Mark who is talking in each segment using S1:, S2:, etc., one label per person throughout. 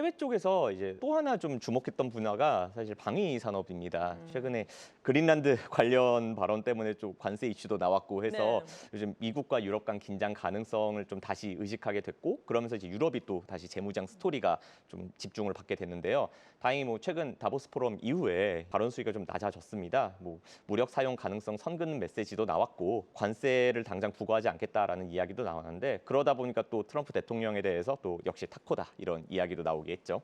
S1: 해외 쪽에서 이제 또 하나 좀 주목했던 분야가 사실 방위 산업입니다. 최근에 그린란드 관련 발언 때문에 좀 관세 이슈도 나왔고 해서
S2: 네.
S1: 요즘 미국과 유럽 간 긴장 가능성을 좀 다시 의식하게 됐고, 그러면서 이제 유럽이 또 다시 재무장 스토리가 좀 집중을 받게 됐는데요. 다행히 뭐 최근 다보스 포럼 이후에 발언 수위가 좀 낮아졌습니다. 뭐 무력 사용 가능성 선긋는 메시지도 나왔고, 관세를 당장 부과하지 않겠다라는 이야기도 나왔는데, 그러다 보니까 또 트럼프 대통령에 대해서 또 역시 타코다 이런 이야기도 나오게 했죠.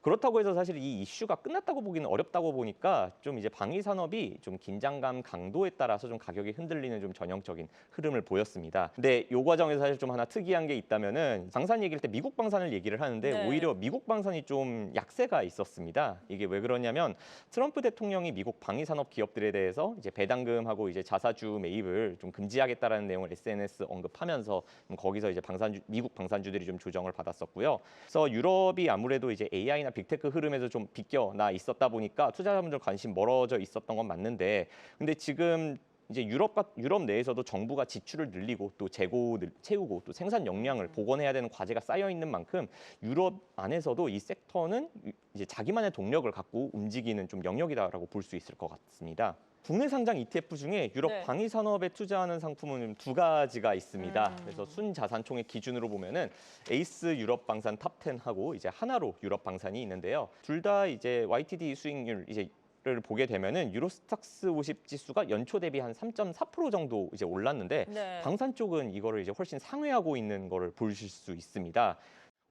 S1: 그렇다고 해서 사실 이 이슈가 끝났다고 보기는 어렵다고 보니까 좀 이제 방위 산업이 좀 긴장감 강도에 따라서 좀 가격이 흔들리는 좀 전형적인 흐름을 보였습니다. 근데 이 과정에서 사실 좀 하나 특이한 게 있다면은, 방산 얘기할 때 미국 방산을 얘기를 하는데
S2: 네.
S1: 오히려 미국 방산이 좀 약세가 있었습니다. 이게 왜 그러냐면, 트럼프 대통령이 미국 방위 산업 기업들에 대해서 이제 배당금하고 이제 자사주 매입을 좀 금지하겠다라는 내용을 SNS 언급하면서 거기서 이제 미국 방산주들이 좀 조정을 받았었고요. 그래서 유럽이 아무래도 이제 AI나 빅테크 흐름에서 좀 비껴나 있었다 보니까 투자자분들 관심 멀어져 있었던 건 맞는데, 근데 지금 이제 유럽 내에서도 정부가 지출을 늘리고 또 재고 채우고 또 생산 역량을 복원해야 되는 과제가 쌓여 있는 만큼, 유럽 안에서도 이 섹터는 이제 자기만의 동력을 갖고 움직이는 좀 영역이다라고 볼 수 있을 것 같습니다. 국내 상장 ETF 중에 유럽
S2: 네.
S1: 방위 산업에 투자하는 상품은 두 가지가 있습니다. 그래서 순자산총액 기준으로 보면은 에이스 유럽 방산 탑 10하고 이제 하나로 유럽 방산이 있는데요. 둘 다 이제 YTD 수익률 이제 를 보게 되면은 유로스탁스 50 지수가 연초 대비 한 3.4% 정도 이제 올랐는데,
S2: 네.
S1: 방산 쪽은 이거를 이제 훨씬 상회하고 있는 거를 보실 수 있습니다.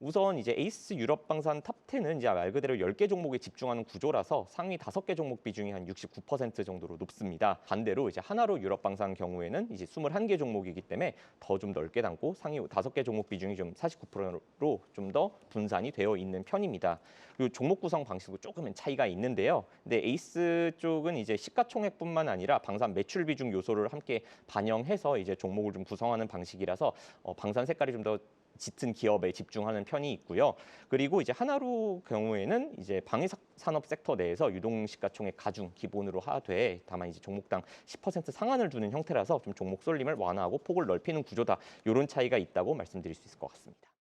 S1: 우선 이제 에이스 유럽 방산 탑 10은 이제 말 그대로 10개 종목에 집중하는 구조라서 상위 5개 종목 비중이 한 69% 정도로 높습니다. 반대로 이제 하나로 유럽 방산 경우에는 이제 21개 종목이기 때문에 더 좀 넓게 담고 상위 5개 종목 비중이 좀 49%로 좀 더 분산이 되어 있는 편입니다. 그리고 종목 구성 방식도 조금은 차이가 있는데요. 근데 에이스 쪽은 이제 시가총액뿐만 아니라 방산 매출 비중 요소를 함께 반영해서 이제 종목을 좀 구성하는 방식이라서 방산 색깔이 좀 더 짙은 기업에 집중하는 편이 있고요. 그리고 이제 하나로 경우에는 이제 방위 산업 섹터 내에서 유동 시가총액 가중 기본으로 하되, 다만 이제 종목당 10% 상한을 두는 형태라서 좀 종목 쏠림을 완화하고 폭을 넓히는 구조다, 이런 차이가 있다고 말씀드릴 수 있을 것 같습니다.